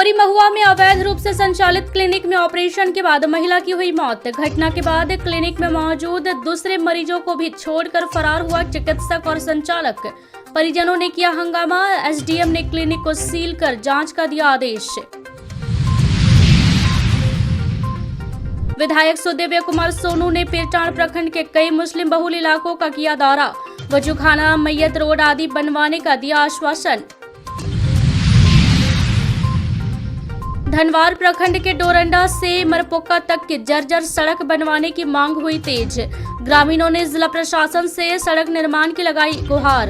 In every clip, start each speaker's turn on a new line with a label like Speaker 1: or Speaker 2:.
Speaker 1: खोरी महुआ में अवैध रूप से संचालित क्लिनिक में ऑपरेशन के बाद महिला की हुई मौत। घटना के बाद क्लिनिक में मौजूद दूसरे मरीजों को भी छोड़कर फरार हुआ चिकित्सक और संचालक। परिजनों ने किया हंगामा। एसडीएम ने क्लिनिक को सील कर जांच का दिया आदेश। विधायक सुदेव्य कुमार सोनू ने पीरटांड प्रखंड के कई मुस्लिम बहुल इलाकों का किया दौरा। वजूखाना, मैयत रोड आदि बनवाने का दिया आश्वासन। धनवार प्रखंड के डोरंडा से मरपोका तक की जर्जर सड़क बनवाने की मांग हुई तेज। ग्रामीणों ने जिला प्रशासन से सड़क निर्माण की लगाई गुहार।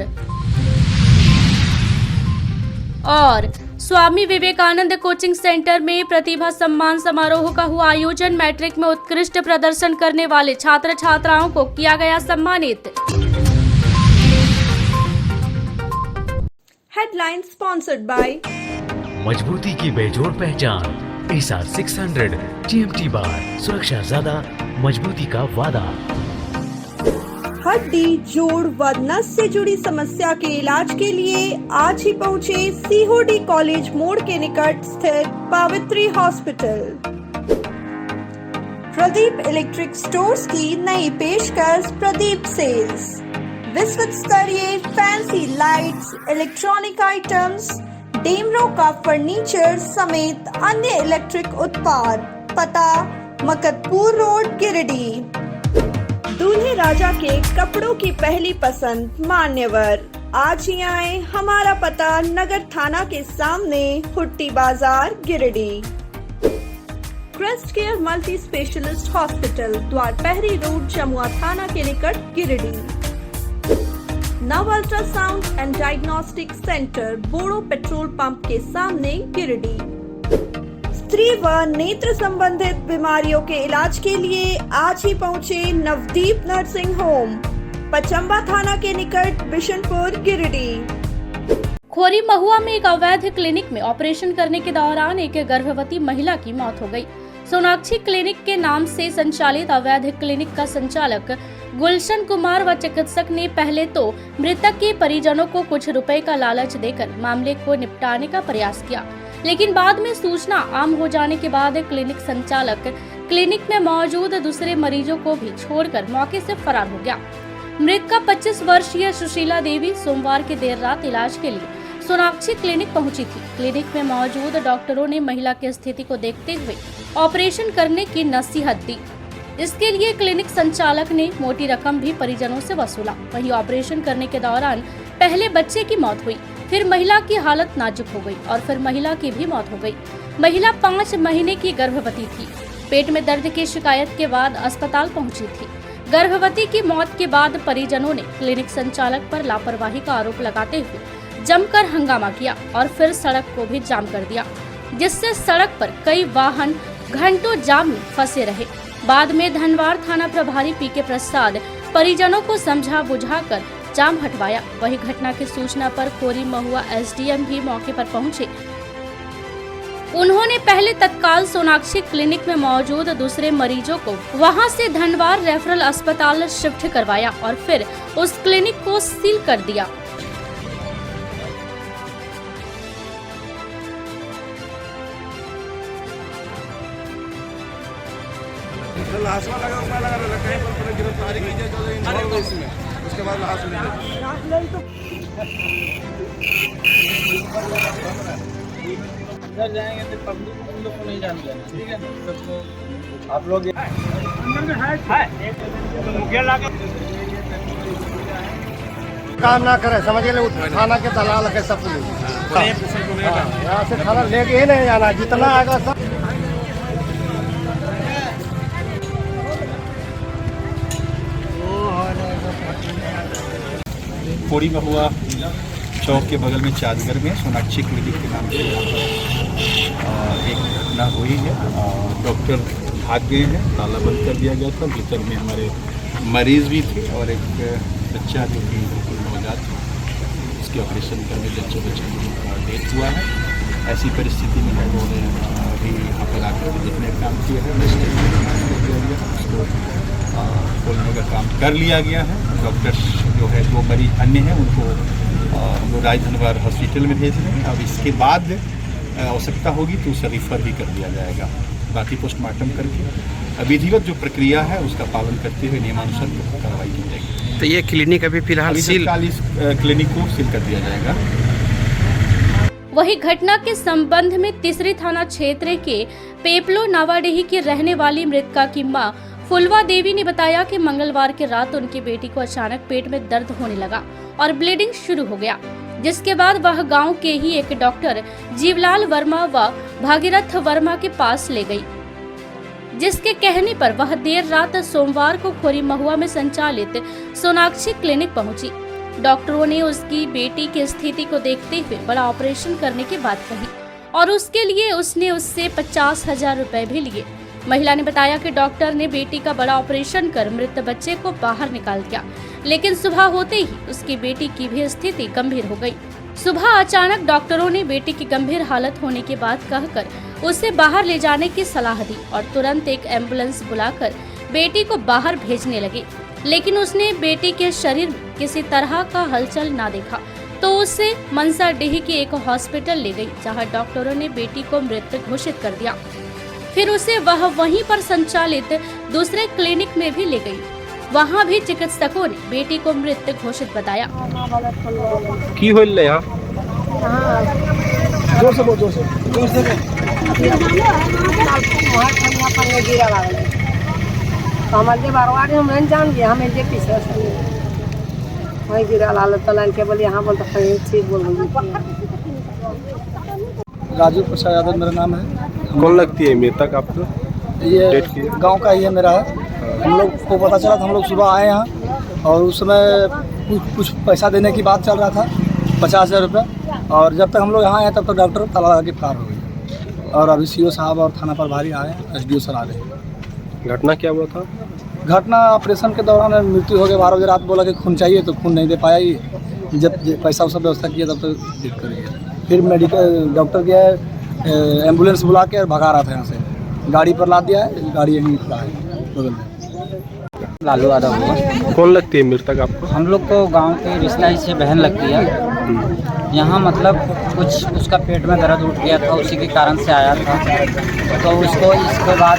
Speaker 1: और स्वामी विवेकानंद कोचिंग सेंटर में प्रतिभा सम्मान समारोह का हुआ आयोजन। मैट्रिक में उत्कृष्ट प्रदर्शन करने वाले छात्र छात्राओं को किया गया सम्मानित।
Speaker 2: हेडलाइन स्पॉन्सर्ड बाय
Speaker 3: मजबूती की बेजोड़ पहचान एसआर 600 TMT बार, सुरक्षा ज्यादा, मजबूती का वादा।
Speaker 2: हड्डी, जोड़ व नस से जुड़ी समस्या के इलाज के लिए आज ही पहुँचे सीहोडी कॉलेज मोड़ के निकट स्थित पावित्री हॉस्पिटल। प्रदीप इलेक्ट्रिक स्टोर्स की नई पेशकश प्रदीप सेल्स। विश्व स्तरीय fancy lights, electronic items, Damro का फर्नीचर समेत अन्य इलेक्ट्रिक उत्पाद। पता मकतपुर रोड, गिरिडीह। दूल्हे राजा के कपड़ों की पहली पसंद मान्यवर। आज ही आए। हमारा पता नगर थाना के सामने, Hutti Bazar, Giridih. Crest Care multi specialist hospital, Dwarpahari road, Jamua थाना के निकट, Giridih. Nav ultrasound and diagnostic centre, Bodo petrol pump के सामने, गिरिडीह। स्त्री व नेत्र संबंधित बीमारियों के इलाज के लिए आज ही पहुँचे नवदीप नर्सिंग होम, पचम्बा थाना के निकट, बिशनपुर, गिरिडीह।
Speaker 1: खोरी महुआ में एक अवैध क्लिनिक में ऑपरेशन करने के दौरान एक गर्भवती महिला की मौत हो गई। सोनाक्षी क्लिनिक के नाम से संचालित अवैध क्लिनिक का संचालक गुलशन कुमार व चिकित्सक ने पहले तो मृतक के परिजनों को कुछ रुपए का लालच देकर मामले को निपटाने का प्रयास किया, लेकिन बाद में सूचना आम हो जाने के बाद क्लिनिक संचालक क्लिनिक में मौजूद दूसरे मरीजों को भी छोड़कर मौके से फरार हो गया। मृतका 25 वर्षीय सुशीला देवी सोमवार की देर रात इलाज के लिए सोनाक्षी क्लिनिक पहुंची थी। क्लिनिक में मौजूद डॉक्टरों ने महिला की स्थिति को देखते हुए ऑपरेशन करने की नसीहत दी। इसके लिए क्लिनिक संचालक ने मोटी रकम भी परिजनों से वसूला। वहीं ऑपरेशन करने के दौरान पहले बच्चे की मौत हुई, फिर महिला की हालत नाजुक हो गई और फिर महिला की भी मौत हो गई। महिला 5 महीने की गर्भवती थी। पेट में दर्द की शिकायत के बाद अस्पताल पहुंची थी। गर्भवती की मौत के बाद परिजनों ने क्लिनिक संचालक पर लापरवाही का आरोप लगाते हुए जमकर हंगामा किया और फिर सड़क को भी जाम कर दिया, जिससे सड़क पर कई वाहन घंटों जाम में फंसे रहे। बाद में धनवार थाना प्रभारी पीके प्रसाद परिजनों को समझा बुझाकर जाम हटवाया। वही घटना की सूचना पर खोरी महुआ एसडीएम भी मौके पर पहुंचे। उन्होंने पहले तत्काल सोनाक्षी क्लिनिक में मौजूद दूसरे मरीजों को वहां से धनवार रेफरल अस्पताल शिफ्ट करवाया और फिर उस क्लिनिक को सील कर दिया।
Speaker 4: लाश में लगा कहीं पर गिरफ्तारी की जाए इसमें, उसके बाद लाश
Speaker 5: अंदर जाएंगे तो पब्लिक उन लोग को नहीं जाने देना, ठीक है ना। सबको आप लोग
Speaker 4: काम ना करे, समझ गए। थाना के दलाल के सब यहाँ से थाना लेके ही नहीं जाना, जितना आएगा सब।
Speaker 6: खोरी महुआ चौक के बगल में चादगर में सोनाक्षी क्लिनिक के नाम से एक घटना हुई है। डॉक्टर भाग गए हैं, ताला बंद कर दिया गया था। भीतर में हमारे मरीज भी थे और एक बच्चा जो कि बिल्कुल नवजात था, उसके ऑपरेशन करने बच्चे का डेथ हुआ है। ऐसी परिस्थिति में लोगों ने अभी यहाँ पर आकर देखने का काम किया है। उसको खोलने का काम कर लिया गया है। डॉक्टर जो है 2 मरीज अन्य हैं, उनको राजधनवार हॉस्पिटल में भेज रहे हैं। अब इसके बाद आवश्यकता होगी तो उसे रिफ़र भी कर दिया जाएगा। बाकी पोस्टमार्टम करके विधिवत जो प्रक्रिया है उसका पालन करते हुए नियमानुसार कार्रवाई की जाएगी।
Speaker 7: तो ये क्लिनिक अभी फिलहाल सील
Speaker 6: इस क्लिनिक को सील कर दिया जाएगा।
Speaker 1: वही घटना के संबंध में तीसरी थाना क्षेत्र के पेपलो नावाडीही की रहने वाली मृतका की मां फुलवा देवी ने बताया कि मंगलवार की रात उनकी बेटी को अचानक पेट में दर्द होने लगा और ब्लीडिंग शुरू हो गया, जिसके बाद वह गांव के ही एक डॉक्टर जीवलाल वर्मा व भागीरथ वर्मा के पास ले गई, जिसके कहने पर वह देर रात सोमवार को खोरी महुआ में संचालित सोनाक्षी क्लिनिक पहुंची। डॉक्टरों ने उसकी बेटी की स्थिति को देखते हुए बड़ा ऑपरेशन करने की बात कही और उसके लिए उसने उससे 50,000 रुपए भी लिए। महिला ने बताया कि डॉक्टर ने बेटी का बड़ा ऑपरेशन कर मृत बच्चे को बाहर निकाल दिया, लेकिन सुबह होते ही उसकी बेटी की भी स्थिति गंभीर हो गई। सुबह अचानक डॉक्टरों ने बेटी की गंभीर हालत होने की बात कहकर उसे बाहर ले जाने की सलाह दी और तुरंत एक एम्बुलेंस बुलाकर बेटी को बाहर भेजने लगे, लेकिन उसने बेटी के शरीर में किसी तरह का हलचल ना देखा तो उसे मनसाडीह के एक हॉस्पिटल ले गई, जहां डॉक्टरों ने बेटी को मृत घोषित कर दिया। फिर उसे वह वहीं पर संचालित दूसरे क्लिनिक में भी ले गई। वहां भी चिकित्सकों ने बेटी को मृत घोषित बताया।
Speaker 7: की होल यहाँ
Speaker 8: हमारे बारवाड़ी हम नहीं जान गए, हमें जे पीछे से वही गिरा लाल तलान के बोले यहाँ बोलते हैं ठीक बोल रही।
Speaker 5: राजू प्रसाद यादव मेरा नाम है।
Speaker 7: कौन लगती है मृतक आपको?
Speaker 5: ये गांव का ही है मेरा है। हम लोग को पता चला था, हम लोग सुबह आए यहाँ और उस समय कुछ पैसा देने की बात चल रहा था, 50,000 रुपये। और जब तक हम लोग यहाँ आए तब तक डॉक्टर ताला लगा के फरार हो गए और अभी CO साहब और थाना प्रभारी आए, SDO सर आ गए।
Speaker 7: घटना क्या हुआ था?
Speaker 5: घटना ऑपरेशन के दौरान मृत्यु हो गई। 12 बजे रात बोला कि खून चाहिए तो खून नहीं दे पाया ये, जब पैसा उसका व्यवस्था किया तब तक डेथ कर गया। फिर मेडिकल डॉक्टर गया, एम्बुलेंस बुला के भगा रहा था यहाँ से, गाड़ी पर लाद दिया है, गाड़ी यहीं खड़ा है बगल में।
Speaker 9: लालू यादव हुआ।
Speaker 7: कौन लगती है मृतक आपको?
Speaker 9: हम लोग को गांव के रिश्ता ही से बहन लगती है। यहाँ मतलब कुछ उसका पेट में दर्द उठ गया था, उसी के कारण से आया था, तो उसको इसके बाद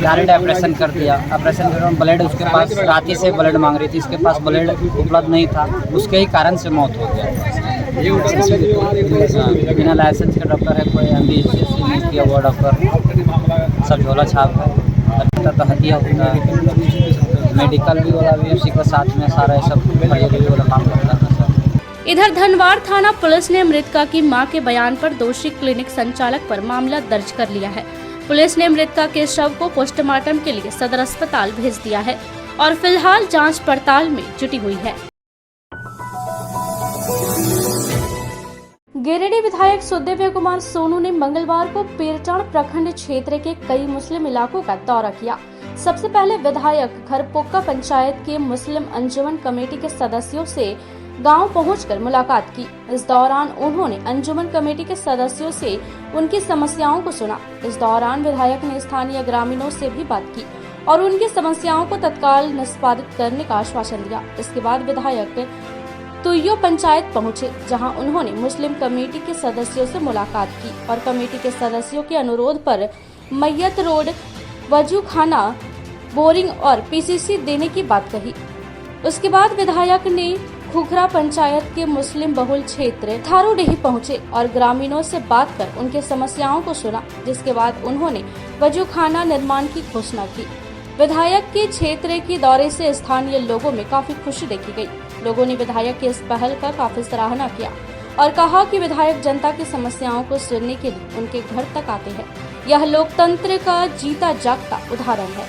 Speaker 9: डायरेक्ट ऑपरेशन कर दिया। ऑपरेशन के दौरान ब्लड उसके पास रात ही से ब्लड मांग रही थी, इसके पास ब्लड उपलब्ध नहीं था, उसके ही कारण से मौत हो गया। बिना लाइसेंस के डॉक्टर है, कोई MBBS नहीं किया हुआ डॉक्टर, सब झोला छाप है, तो हत्या होता है। मेडिकल भी वाला भी उसी के साथ में सारा सब वाला काम करता है।
Speaker 1: इधर धनवाड़ थाना पुलिस ने मृतका की मां के बयान पर दोषी क्लिनिक संचालक पर मामला दर्ज कर लिया है। पुलिस ने मृतका के शव को पोस्टमार्टम के लिए सदर अस्पताल भेज दिया है और फिलहाल जांच पड़ताल में जुटी हुई है। गिरिडीह विधायक सुदेव्य कुमार सोनू ने मंगलवार को पीरटाण प्रखंड क्षेत्र के कई मुस्लिम इलाकों का दौरा किया। सबसे पहले विधायक खरपोक्का पंचायत के मुस्लिम अंजुमन कमेटी के सदस्यों से गांव पहुंचकर मुलाकात की। इस दौरान उन्होंने अंजुमन कमेटी के सदस्यों से उनकी समस्याओं को सुना। इस दौरान विधायक ने स्थानीय ग्रामीणों से भी बात की और उनकी समस्याओं को तत्काल निष्पादित करने का आश्वासन दिया। इसके बाद विधायक तुयो पंचायत पहुंचे, जहां उन्होंने मुस्लिम कमेटी के सदस्यों से मुलाकात की और कमेटी के सदस्यों के अनुरोध पर मैयत रोड, वजू खाना, बोरिंग और PCC देने की बात कही। उसके बाद विधायक ने खुखरा पंचायत के मुस्लिम बहुल क्षेत्र थारूडीह पहुंचे और ग्रामीणों से बात कर उनके समस्याओं को सुना, जिसके बाद उन्होंने वजू खाना निर्माण की घोषणा की। विधायक के क्षेत्र के दौरे से स्थानीय लोगों में काफी खुशी देखी गई। लोगों ने विधायक की इस पहल का काफी सराहना किया और कहा कि विधायक जनता की समस्याओं को सुनने के लिए उनके घर तक आते हैं। यह लोकतंत्र का जीता जागता उदाहरण है।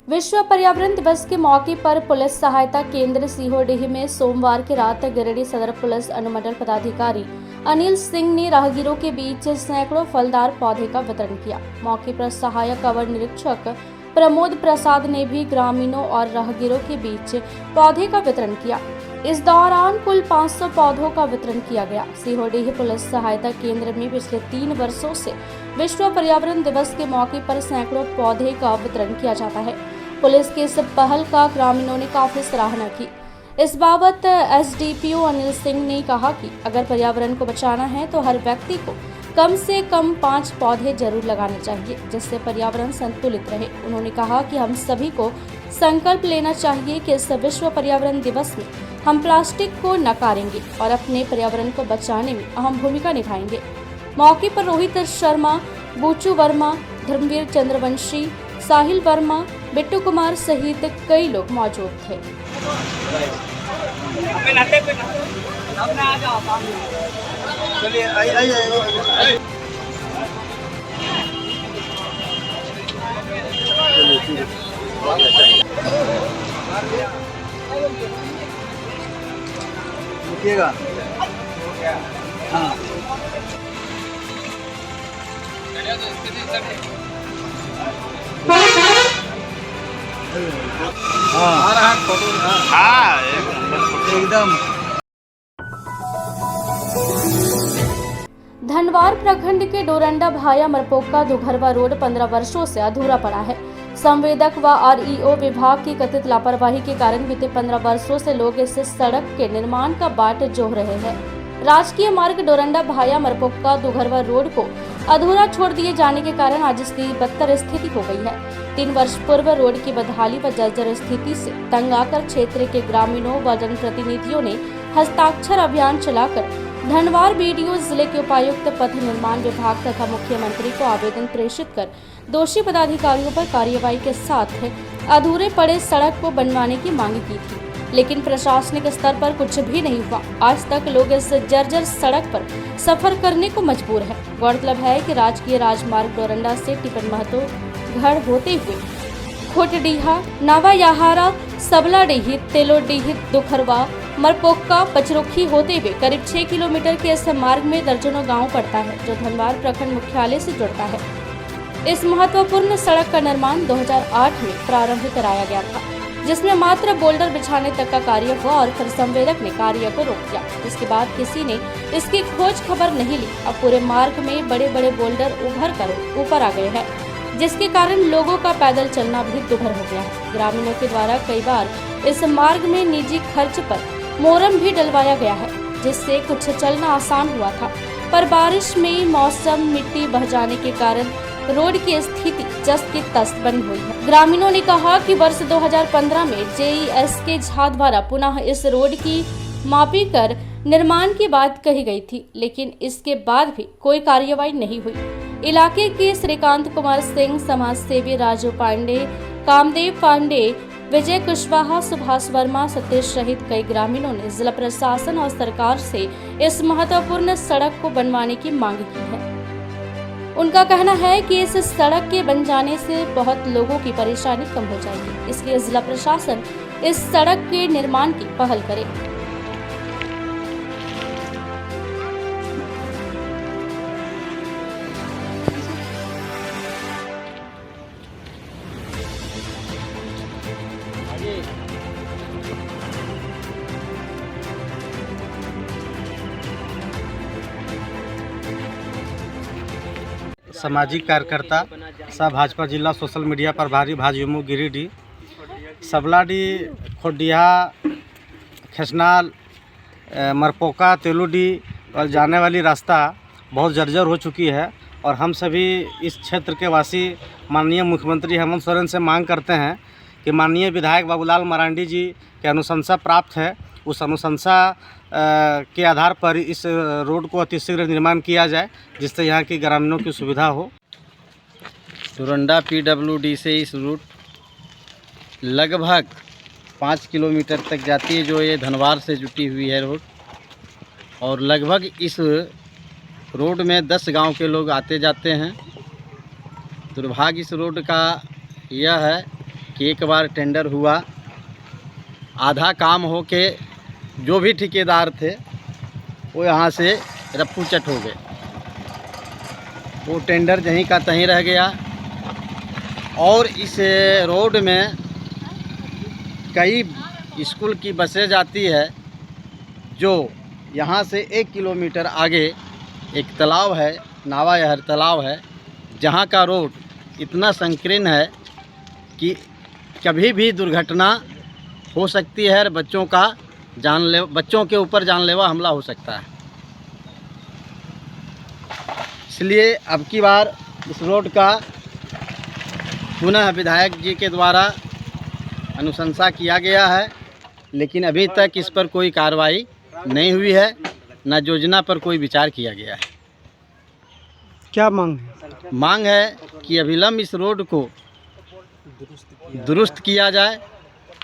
Speaker 1: विश्व पर्यावरण दिवस के मौके पर पुलिस सहायता केंद्र सीहोडीह में सोमवार की रात गिरिडीह सदर पुलिस अनुमंडल पदाधिकारी अनिल सिंह ने राहगीरों के बीच सैकड़ों फलदार पौधे का वितरण किया। मौके पर सहायक अवर निरीक्षक प्रमोद प्रसाद ने भी ग्रामीणों और राहगीरों के बीच पौधे का वितरण किया। इस दौरान कुल 500 पौधों का वितरण किया गया। सीहोडीह पुलिस सहायता केंद्र में पिछले 3 वर्षों से विश्व पर्यावरण दिवस के मौके पर सैकड़ों पौधे का वितरण किया जाता है। पुलिस की इस पहल का ग्रामीणों ने काफी सराहना की। इस बाबत एसडीपीओ अनिल सिंह ने कहा कि अगर पर्यावरण को बचाना है तो हर व्यक्ति को कम से कम 5 पौधे जरूर लगाने चाहिए, जिससे पर्यावरण संतुलित रहे। उन्होंने कहा कि हम सभी को संकल्प लेना चाहिए कि इस विश्व पर्यावरण दिवस में हम प्लास्टिक को नकारेंगे और अपने पर्यावरण को बचाने में अहम भूमिका निभाएंगे। मौके पर रोहित शर्मा, बूचू वर्मा, धर्मवीर चंद्रवंशी, साहिल वर्मा, बिट्टू कुमार सहित कई लोग मौजूद थे। धनवार प्रखंड के डोरंडा भाया मरपोका दुघरवा रोड 15 वर्षों से अधूरा पड़ा है। संवेदक व आरईओ विभाग की कथित लापरवाही के कारण बीते 15 वर्षों से लोग इस सड़क के निर्माण का बाट जोह रहे हैं। राजकीय मार्ग डोरंडा भाया मरपोका दुघरवा रोड को अधूरा छोड़ दिए जाने के कारण आज इसकी बदतर स्थिति हो गई है। 3 वर्ष पूर्व रोड की बदहाली व जर्जर स्थिति से तंग आकर क्षेत्र के ग्रामीणों व जनप्रतिनिधियों ने हस्ताक्षर अभियान चलाकर धनवार बीडीओ, जिले के उपायुक्त, पथ निर्माण विभाग तथा मुख्यमंत्री को आवेदन प्रेषित कर दोषी पदाधिकारियों पर कार्रवाई के साथ अधूरे पड़े सड़क को बनवाने की मांग की थी, लेकिन प्रशासनिक स्तर पर कुछ भी नहीं हुआ। आज तक लोग इस जर्जर सड़क पर सफर करने को मजबूर है। गौरतलब है कि राजकीय राजमार्ग डोरंडा से टिपन महतो घड़ होते हुए खोटडीहा, नावायाहारा, सबलाडीही, तेलोडीही, दुखरवा, मरपोका, पचरुखी होते हुए करीब 6 किलोमीटर के इस मार्ग में दर्जनों गांव पड़ता है, जो धनवार प्रखंड मुख्यालय से जुड़ता है। इस महत्वपूर्ण सड़क का निर्माण 2008 में प्रारंभ कराया गया था, जिसमें मात्र बोल्डर बिछाने तक का कार्य हुआ और फिर संवेदक ने कार्य को रोक दिया। इसके बाद किसी ने इसकी खोज खबर नहीं ली। अब पूरे मार्ग में बड़े बड़े बोल्डर उभर कर ऊपर आ गए हैं, जिसके कारण लोगों का पैदल चलना भी दुभर हो गया है। ग्रामीणों के द्वारा कई बार इस मार्ग में निजी खर्च पर मोरम भी डलवाया गया है, जिससे कुछ चलना आसान हुआ था, पर बारिश में मौसम मिट्टी बह जाने के कारण रोड की स्थिति जस की तस्त बनी हुई है। ग्रामीणों ने कहा कि वर्ष 2015 में JES के झा द्वारा पुनः इस रोड की मापी कर निर्माण की बात कही गई थी, लेकिन इसके बाद भी कोई कार्यवाही नहीं हुई। इलाके के श्रीकांत कुमार सिंह, समाज सेवी राजू पांडे, कामदेव पांडे, विजय कुशवाहा, सुभाष वर्मा, सतीश सहित कई ग्रामीणों ने जिला प्रशासन और सरकार से इस महत्वपूर्ण सड़क को बनवाने की मांग की है। उनका कहना है कि इस सड़क के बन जाने से बहुत लोगों की परेशानी कम हो जाएगी, इसलिए जिला प्रशासन इस सड़क के निर्माण की पहल करे।
Speaker 10: सामाजिक कार्यकर्ता सह भाजपा जिला सोशल मीडिया प्रभारी भाजयुमो गिरिडीह, सबलाडी, खोडिया, खेसनाल, मरपोका, तेलुडी और जाने वाली रास्ता बहुत जर्जर हो चुकी है और हम सभी इस क्षेत्र के वासी माननीय मुख्यमंत्री हेमंत सोरेन से मांग करते हैं कि माननीय विधायक बाबूलाल मरांडी जी के अनुशंसा प्राप्त है, उस अनुशंसा के आधार पर इस रोड को अतिशीघ्र निर्माण किया जाए, जिससे यहाँ की ग्रामीणों की सुविधा हो।
Speaker 11: डोरंडा PWD से इस रूट लगभग 5 किलोमीटर तक जाती है, जो ये धनवार से जुटी हुई है रोड, और लगभग इस रोड में 10 गांव के लोग आते जाते हैं। दुर्भाग्य इस रोड का यह है कि एक बार टेंडर हुआ, आधा काम हो के जो भी ठेकेदार थे वो यहाँ से रफ्फू चट हो गए, वो टेंडर यहीं का तहीं रह गया। और इस रोड में कई स्कूल की बसें जाती है, जो यहाँ से 1 किलोमीटर आगे एक तालाब है, नावायाहर तालाब है, जहाँ का रोड इतना संकीर्ण है कि कभी भी दुर्घटना हो सकती है, बच्चों के ऊपर जानलेवा हमला हो सकता है। इसलिए अब की बार इस रोड का पुनः विधायक जी के द्वारा अनुशंसा किया गया है, लेकिन अभी तक इस पर कोई कार्रवाई नहीं हुई है, न योजना पर कोई विचार किया गया है।
Speaker 10: क्या मांग है?
Speaker 11: मांग है कि अविलंब इस रोड को दुरुस्त किया जाए,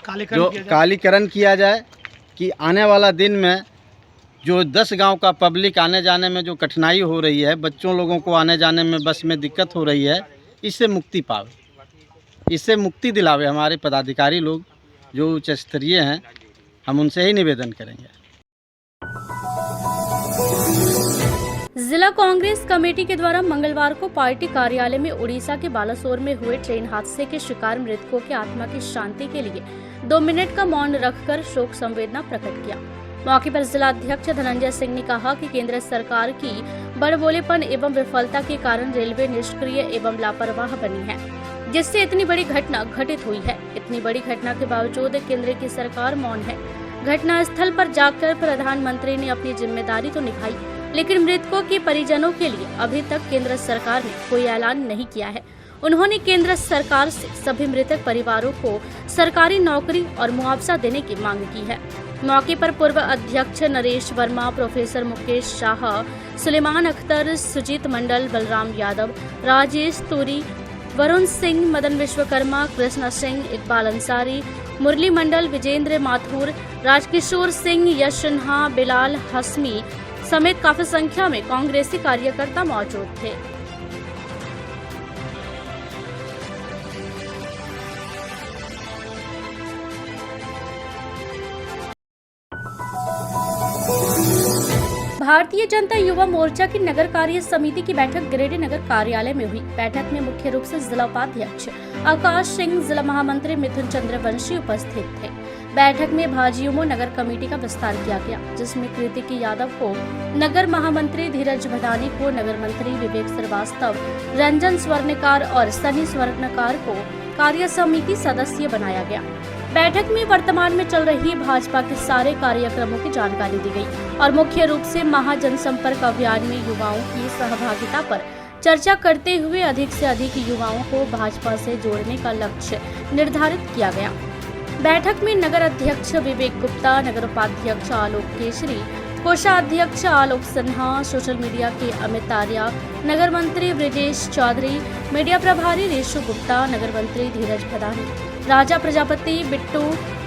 Speaker 11: कालीकरण किया जाए, कि आने वाला दिन में जो 10 गांव का पब्लिक आने जाने में जो कठिनाई हो रही है, बच्चों लोगों को आने जाने में बस में दिक्कत हो रही है, इससे मुक्ति पावे, इससे मुक्ति दिलावे हमारे पदाधिकारी लोग जो उच्च स्तरीय हैं। हम उनसे ही निवेदन करेंगे।
Speaker 1: जिला कांग्रेस कमेटी के द्वारा मंगलवार को पार्टी कार्यालय में उड़ीसा के बालासोर में हुए ट्रेन हादसे के शिकार मृतकों की आत्मा की शांति के लिए 2 मिनट का मौन रखकर शोक संवेदना प्रकट किया। मौके पर जिला अध्यक्ष धनंजय सिंह ने कहा कि केंद्र सरकार की बड़बोलेपन एवं विफलता के कारण रेलवे निष्क्रिय एवं लापरवाह बनी है, जिससे इतनी बड़ी घटना घटित हुई है। इतनी बड़ी घटना के बावजूद केंद्र की सरकार मौन है। घटना स्थल पर जाकर प्रधानमंत्री ने अपनी जिम्मेदारी तो निभाई, लेकिन मृतकों के परिजनों के लिए अभी तक केंद्र सरकार ने कोई ऐलान नहीं किया है। उन्होंने केंद्र सरकार से सभी मृतक परिवारों को सरकारी नौकरी और मुआवजा देने की मांग की है। मौके पर पूर्व अध्यक्ष नरेश वर्मा, प्रोफेसर मुकेश शाह, सुलेमान अख्तर, सुजीत मंडल, बलराम यादव, राजेश तुरी, वरुण सिंह, मदन विश्वकर्मा, कृष्णा सिंह, इकबाल अंसारी, मुरली मंडल, विजेंद्र माथुर, राजकिशोर सिंह, यश सिन्हा, बिलाल हसमी समेत काफी संख्या में कांग्रेसी कार्यकर्ता मौजूद थे। भारतीय जनता युवा मोर्चा की नगर कार्य समिति की बैठक गिरिडीह नगर कार्यालय में हुई। बैठक में मुख्य रूप से जिला उपाध्यक्ष आकाश सिंह, जिला महामंत्री मिथुन चंद्रवंशी उपस्थित थे। बैठक में भाजयुमो नगर कमेटी का विस्तार किया गया, जिसमें कृतिकी यादव को नगर महामंत्री, धीरज भदानी को नगर मंत्री, विवेक श्रीवास्तव, रंजन स्वर्णकार और सनी स्वर्णकार को कार्य समिति सदस्य बनाया गया। बैठक में वर्तमान में चल रही भाजपा के सारे कार्यक्रमों की जानकारी दी गई और मुख्य रूप से महाजनसंपर्क अभियान में युवाओं की सहभागिता पर चर्चा करते हुए अधिक से अधिक युवाओं को भाजपा से जोड़ने का लक्ष्य निर्धारित किया गया। बैठक में नगर अध्यक्ष विवेक गुप्ता, नगर उपाध्यक्ष आलोक केसरी, कोषाध्यक्ष आलोक सिन्हा, सोशल मीडिया के अमित आर्या, नगर मंत्री ब्रिजेश चौधरी, मीडिया प्रभारी रेशु गुप्ता, नगर मंत्री धीरज भदानी, राजा प्रजापति, बिट्टू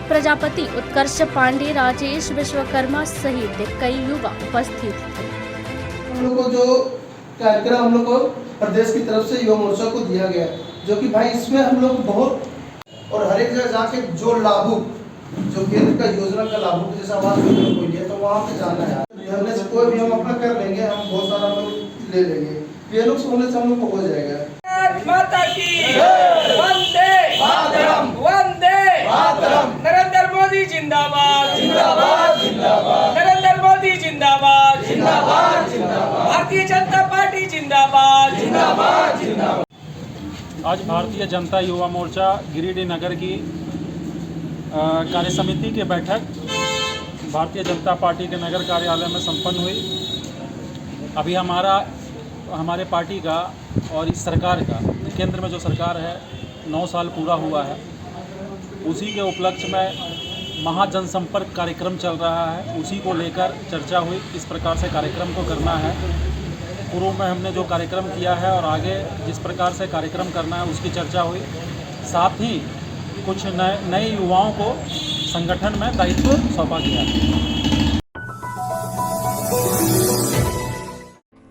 Speaker 1: प्रजापति, उत्कर्ष पांडे, राजेश विश्वकर्मा सहित कई युवा उपस्थित थे।
Speaker 5: हम लोग को जो कार्यक्रम हम लोग को प्रदेश की तरफ से युवा मोर्चा को दिया गया, जो कि भाई इसमें हम लोग बहुत और हर एक जगह जाके जो लाभुक, जो केंद्र का योजना का लाभुक जैसा आवाज कोई लिया तो वहाँ पे जाना है। हमने से कोई भी हम अपना कर लेंगे, हम बहुत सारा लोग ले लेंगे, ये लोग होने से हम लोग को हो जाएगा।
Speaker 12: माता की वंदे मातरम, वंदे मातरम। नरेंद्र मोदी जिंदाबाद, जिंदाबाद, जिंदाबाद। नरेंद्र मोदी जिंदाबाद, जिंदाबाद, जिंदाबाद। भारतीय जनता पार्टी जिंदाबाद, जिंदाबाद, जिंदाबाद।
Speaker 13: आज भारतीय जनता युवा मोर्चा गिरिडीह नगर की कार्य समिति की बैठक भारतीय जनता पार्टी के नगर कार्यालय में संपन्न हुई। अभी हमारे पार्टी का और इस सरकार का, केंद्र में जो सरकार है 9 साल पूरा हुआ है, उसी के उपलक्ष्य में महाजनसंपर्क कार्यक्रम चल रहा है। उसी को लेकर चर्चा हुई, किस प्रकार से कार्यक्रम को करना है। पूर्व में हमने जो कार्यक्रम किया है और आगे जिस प्रकार से कार्यक्रम करना है उसकी चर्चा हुई। साथ ही कुछ नए युवाओं को संगठन में दायित्व सौंपा गया।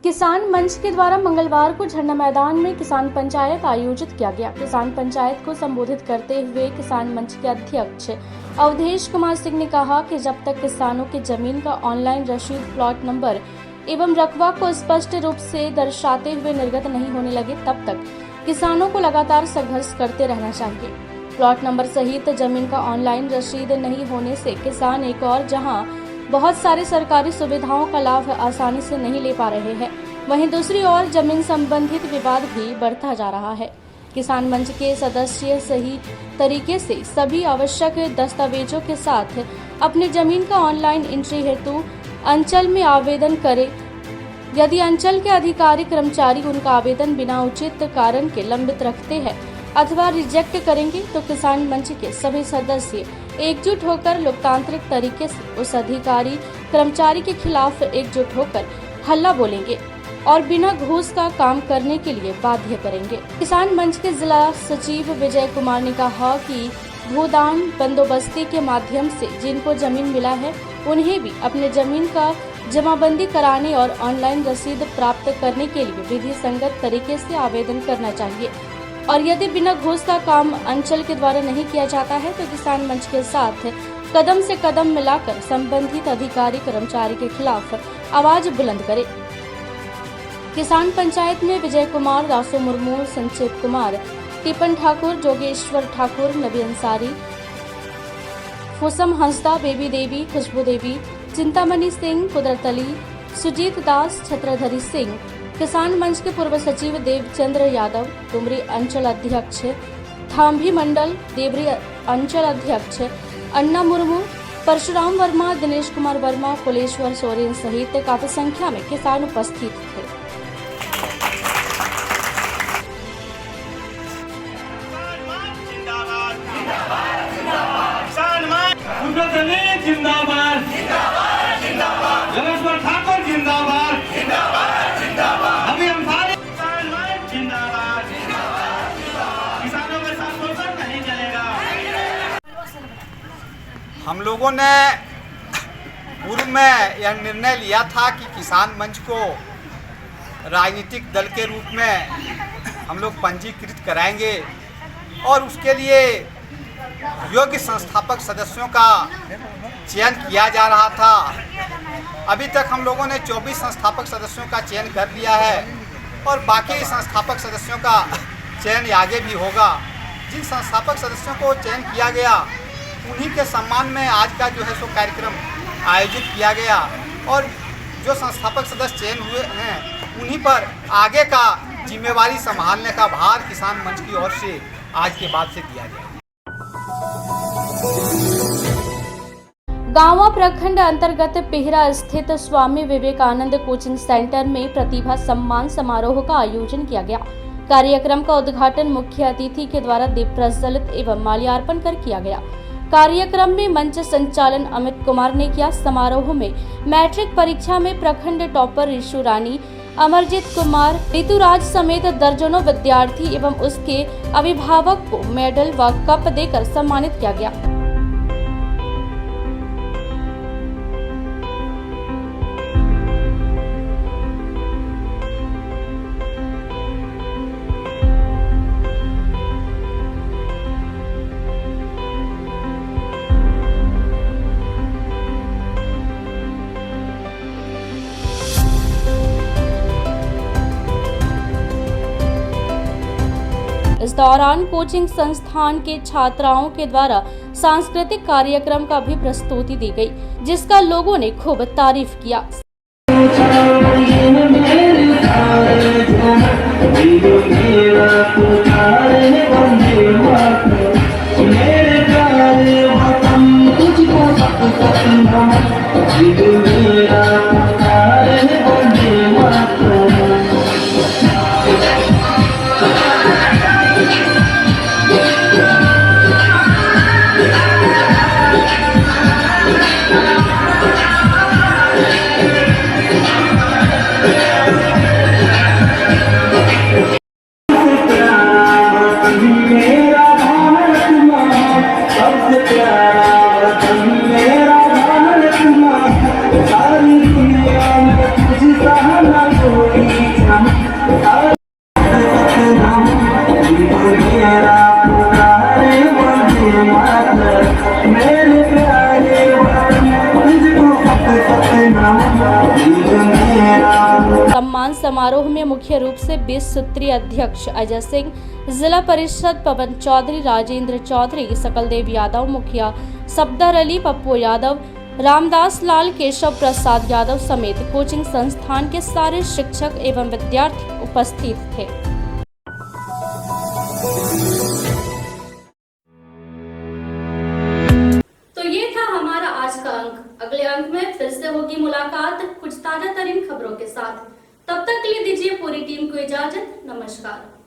Speaker 1: किसान मंच के द्वारा मंगलवार को झंडा मैदान में किसान पंचायत आयोजित किया गया। किसान पंचायत को संबोधित करते हुए किसान मंच के अध्यक्ष अवधेश कुमार सिंह ने कहा कि जब तक किसानों की जमीन का ऑनलाइन रसीद, प्लॉट नंबर एवं रकबा को स्पष्ट रूप से दर्शाते हुए निर्गत नहीं होने लगे, तब तक किसानों को लगातार संघर्ष करते रहना चाहिए। प्लॉट नंबर सहित जमीन का ऑनलाइन रसीद नहीं होने से किसान एक और जहां बहुत सारी सरकारी सुविधाओं का लाभ आसानी से नहीं ले पा रहे हैं, वहीं दूसरी ओर जमीन संबंधित विवाद भी बढ़ता जा रहा है। किसान मंच के सदस्य सही तरीके से सभी आवश्यक दस्तावेजों के साथ अपनी जमीन का ऑनलाइन एंट्री हेतु अंचल में आवेदन करें। यदि अंचल के अधिकारी कर्मचारी उनका आवेदन बिना उचित कारण के लंबित रखते हैं अथवा रिजेक्ट करेंगे तो किसान मंच के सभी सदस्य एकजुट होकर लोकतांत्रिक तरीके से उस अधिकारी कर्मचारी के खिलाफ एकजुट होकर हल्ला बोलेंगे और बिना घूस का काम करने के लिए बाध्य करेंगे। किसान मंच के जिला सचिव विजय कुमार ने कहा कि भूदान बंदोबस्ती के माध्यम से जिनको जमीन मिला है उन्हें भी अपने जमीन का जमाबंदी कराने और ऑनलाइन रसीद प्राप्त करने के लिए विधि संगत तरीके से आवेदन करना चाहिए और यदि बिना घूस का काम अंचल के द्वारा नहीं किया जाता है तो किसान मंच के साथ कदम से कदम मिलाकर संबंधित अधिकारी कर्मचारी के खिलाफ आवाज बुलंद करे। किसान पंचायत में विजय कुमार, दासो मुर्मू, संचित कुमार, टिपन ठाकुर, जोगेश्वर ठाकुर, नबी अंसारी, फुसम हंसदा, बेबी देवी, खुशबू देवी, चिंतामणि सिंह, कुदरत अली, सुजीत दास, छत्रधरी सिंह, किसान मंच के पूर्व सचिव देवचंद्र यादव, डुमरी अंचल अध्यक्ष थाम्भी मंडल, देवरी अंचल अध्यक्ष अन्ना मुर्मू, परशुराम वर्मा, दिनेश कुमार वर्मा, कुलेश्वर सोरेन सहित काफी संख्या में किसान उपस्थित थे।
Speaker 10: हम लोगों ने पूर्व में यह निर्णय लिया था कि किसान मंच को राजनीतिक दल के रूप में हम लोग पंजीकृत कराएंगे और उसके लिए योग्य संस्थापक सदस्यों का चयन किया जा रहा था। अभी तक हम लोगों ने 24 संस्थापक सदस्यों का चयन कर लिया है और बाकी संस्थापक सदस्यों का चयन आगे भी होगा। जिन संस्थापक सदस्यों को चयन किया गया उन्हीं के सम्मान में आज का जो है सो कार्यक्रम आयोजित किया गया और जो संस्थापक सदस्य चयन हुए हैं उन्हीं पर आगे का जिम्मेवारी संभालने का भार किसान मंच की ओर से आज के बाद से दिया गया।
Speaker 1: गांवा प्रखंड अंतर्गत पिहरा स्थित स्वामी विवेकानंद कोचिंग सेंटर में प्रतिभा सम्मान समारोह का आयोजन किया गया। कार्यक्रम का उद्घाटन मुख्य अतिथि के द्वारा दीप प्रज्वलित एवं माल्यार्पण कर किया गया। कार्यक्रम में मंच संचालन अमित कुमार ने किया। समारोह में मैट्रिक परीक्षा में प्रखंड टॉपर ऋषु रानी, अमरजीत कुमार, ऋतुराज समेत दर्जनों विद्यार्थी एवं उसके अभिभावक को मेडल व कप देकर सम्मानित किया गया। इस दौरान कोचिंग संस्थान के छात्राओं के द्वारा सांस्कृतिक कार्यक्रम का भी प्रस्तुति दी गई, जिसका लोगों ने खूब तारीफ किया। सम्मान समारोह में मुख्य रूप से 20 सूत्रीय अध्यक्ष अजय सिंह, जिला परिषद पवन चौधरी, राजेंद्र चौधरी, सकलदेव यादव, मुखिया सफदर अली, पप्पू यादव, रामदास लाल, केशव प्रसाद यादव समेत कोचिंग संस्थान के सारे शिक्षक एवं विद्यार्थी उपस्थित थे। तो ये था हमारा आज का अंक। अगले अंक में फिर से होगी मुलाकात कुछ ताजा तरीन खबरों के साथ। तब तक के लिए दीजिए पूरी टीम को इजाजत। नमस्कार।